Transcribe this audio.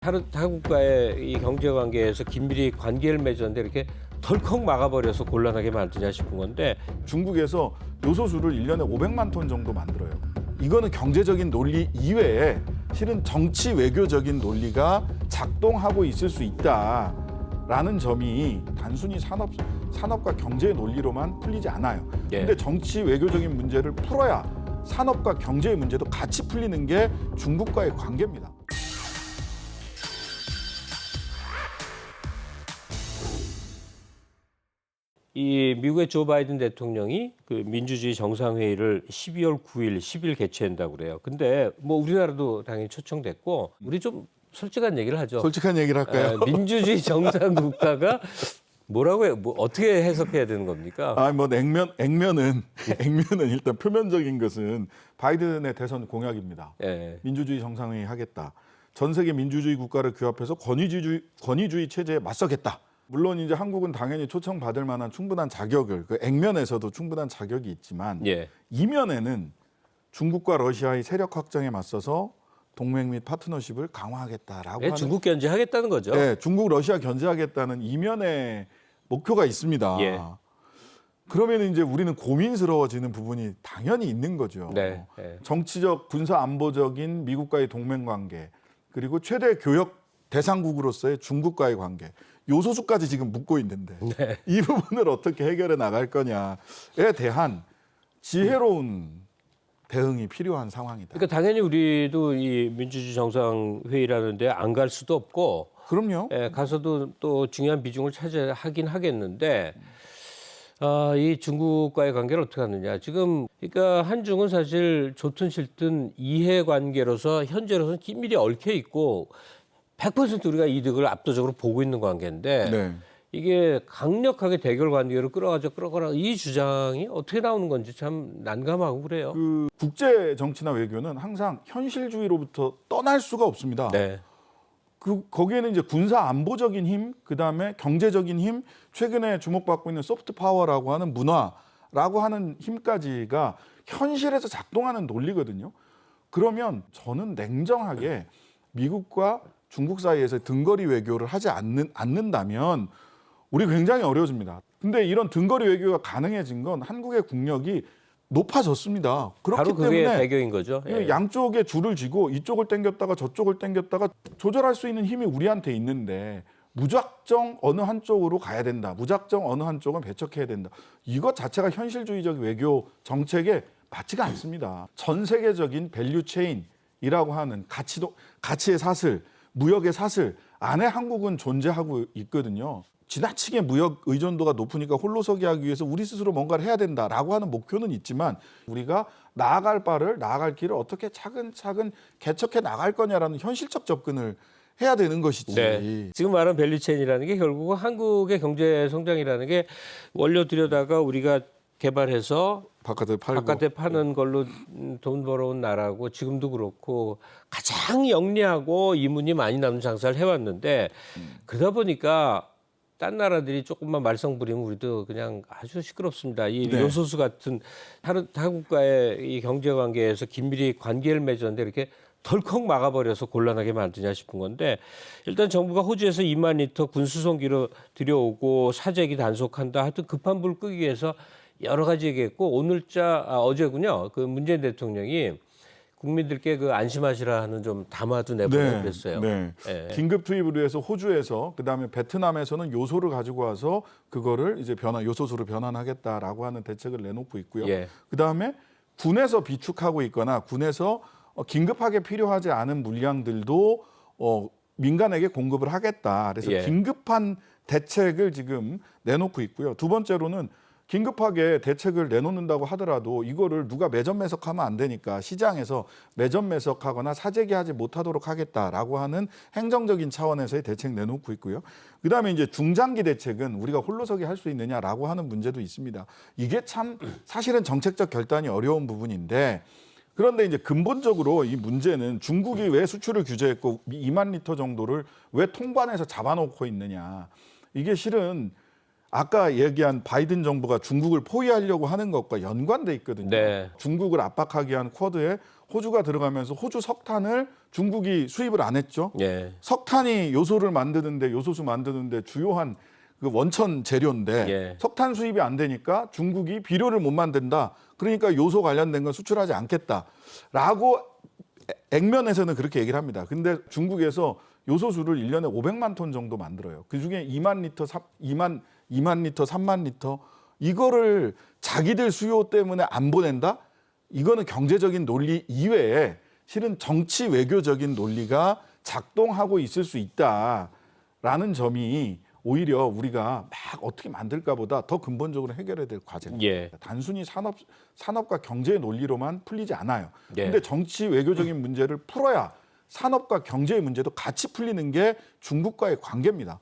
다른 타국과의 이 경제 관계에서 긴밀히 관계를 맺었는데 이렇게 덜컥 막아버려서 곤란하게 만드냐 싶은 건데 중국에서 요소수를 1년에 500만 톤 정도 만들어요. 이거는 경제적인 논리 이외에 실은 정치 외교적인 논리가 작동하고 있을 수 있다라는 점이 단순히 산업과 경제의 논리로만 풀리지 않아요. 예. 근데 정치 외교적인 문제를 풀어야 산업과 경제의 문제도 같이 풀리는 게 중국과의 관계입니다. 이 미국의 조 바이든 대통령이 그 민주주의 정상회의를 12월 9일, 10일 개최한다고 그래요. 근데 뭐 우리나라도 당연히 초청됐고 우리 좀 솔직한 얘기를 하죠. 솔직한 얘기를 할까요? 민주주의 정상 국가가 뭐라고 해? 뭐 어떻게 해석해야 되는 겁니까? 액면은 일단 표면적인 것은 바이든의 대선 공약입니다. 예. 민주주의 정상회의 하겠다. 전 세계 민주주의 국가를 규합해서 권위주의 체제에 맞서겠다. 물론 이제 한국은 당연히 초청받을 만한 충분한 자격을 그 액면에서도 충분한 자격이 있지만 예. 이면에는 중국과 러시아의 세력 확장에 맞서서 동맹 및 파트너십을 강화하겠다라고 하는 중국 견제하겠다는 거죠. 네, 중국 러시아 견제하겠다는 이면의 목표가 있습니다. 예. 그러면 이제 우리는 고민스러워지는 부분이 당연히 있는 거죠. 네. 예. 정치적, 군사 안보적인 미국과의 동맹 관계, 그리고 최대 교역 대상국으로서의 중국과의 관계, 요소수까지 지금 묻고 있는데 네. 이 부분을 어떻게 해결해 나갈 거냐에 대한 지혜로운 대응이 필요한 상황이다. 그러니까 당연히 우리도 이 민주주의 정상회의라는데 안 갈 수도 없고 그럼요. 가서도 또 중요한 비중을 차지하긴 하겠는데 이 중국과의 관계를 어떻게 하느냐. 지금 그러니까 한중은 사실 좋든 싫든 이해관계로서 현재로서는 긴밀히 얽혀 있고 100% 우리가 이득을 압도적으로 보고 있는 관계인데 네. 이게 강력하게 대결 관계로 끌어가라 이 주장이 어떻게 나오는 건지 참 난감하고 그래요. 그 국제 정치나 외교는 항상 현실주의로부터 떠날 수가 없습니다. 네. 거기에는 이제 군사 안보적인 힘, 그다음에 경제적인 힘, 최근에 주목받고 있는 소프트 파워라고 하는 문화라고 하는 힘까지가 현실에서 작동하는 논리거든요. 그러면 저는 냉정하게 미국과 중국 사이에서 등거리 외교를 하지 않는다면 우리 굉장히 어려워집니다. 근데 이런 등거리 외교가 가능해진 건 한국의 국력이 높아졌습니다. 그렇기 바로 그게 때문에 배경인 거죠. 예. 양쪽에 줄을 쥐고 이쪽을 당겼다가 저쪽을 당겼다가 조절할 수 있는 힘이 우리한테 있는데 무작정 어느 한쪽으로 가야 된다. 무작정 어느 한쪽은 배척해야 된다. 이것 자체가 현실주의적 외교 정책에 맞지가 않습니다. 전 세계적인 밸류 체인이라고 하는 가치의 사슬, 무역의 사슬 안에 한국은 존재하고 있거든요. 지나치게 무역 의존도가 높으니까 홀로서기 하기 위해서 우리 스스로 뭔가를 해야 된다라고 하는 목표는 있지만 우리가 나아갈 길을 어떻게 차근차근 개척해 나갈 거냐라는 현실적 접근을 해야 되는 것이지. 네. 지금 말한 밸류체인이라는 게 결국은 한국의 경제 성장이라는 게 원료 들여다가 우리가 개발해서 바깥에 파는 걸로 돈 벌어온 나라고 지금도 그렇고 가장 영리하고 이문이 많이 남는 장사를 해왔는데 그러다 보니까 딴 나라들이 조금만 말썽 부리면 우리도 그냥 아주 시끄럽습니다. 이 네. 요소수 같은 다른 타국과의 이 경제 관계에서 긴밀히 관계를 맺었는데 이렇게 덜컥 막아버려서 곤란하게 만드냐 싶은 건데 일단 정부가 호주에서 2만 리터 군수송기로 들여오고 사재기 단속한다. 하여튼 급한 불 끄기 위해서 여러 가지 얘기했고 어제군요. 그 문재인 대통령이 국민들께 그 안심하시라 하는 좀 담화도 내보내고 그랬어요. 네. 예. 긴급 투입을 위해서 호주에서 그다음에 베트남에서는 요소를 가지고 와서 그거를 이제 요소수로 변환하겠다라고 하는 대책을 내놓고 있고요. 예. 그다음에 군에서 비축하고 있거나 군에서 긴급하게 필요하지 않은 물량들도 민간에게 공급을 하겠다. 그래서 예. 긴급한 대책을 지금 내놓고 있고요. 두 번째로는 긴급하게 대책을 내놓는다고 하더라도 이거를 누가 매점 매석하면 안 되니까 시장에서 매점 매석하거나 사재기하지 못하도록 하겠다라고 하는 행정적인 차원에서의 대책 내놓고 있고요. 그다음에 이제 중장기 대책은 우리가 홀로서기 할 수 있느냐라고 하는 문제도 있습니다. 이게 참 사실은 정책적 결단이 어려운 부분인데 그런데 이제 근본적으로 이 문제는 중국이 왜 수출을 규제했고 2만 리터 정도를 왜 통관해서 잡아놓고 있느냐. 이게 실은 아까 얘기한 바이든 정부가 중국을 포위하려고 하는 것과 연관돼 있거든요. 네. 중국을 압박하기 위한 쿼드에 호주가 들어가면서 호주 석탄을 중국이 수입을 안 했죠. 예. 석탄이 요소를 만드는데 요소수 만드는데 주요한 그 원천 재료인데 예. 석탄 수입이 안 되니까 중국이 비료를 못 만든다. 그러니까 요소 관련된 건 수출하지 않겠다라고 액면에서는 그렇게 얘기를 합니다. 근데 중국에서 요소수를 1년에 500만 톤 정도 만들어요. 그중에 2만 리터, 2만 리터, 3만 리터 이거를 자기들 수요 때문에 안 보낸다? 이거는 경제적인 논리 이외에 실은 정치 외교적인 논리가 작동하고 있을 수 있다라는 점이 오히려 우리가 막 어떻게 만들까 보다 더 근본적으로 해결해야 될 과제입니다. 예. 단순히 산업과 경제의 논리로만 풀리지 않아요. 예. 근데 정치 외교적인 문제를 풀어야 산업과 경제의 문제도 같이 풀리는 게 중국과의 관계입니다.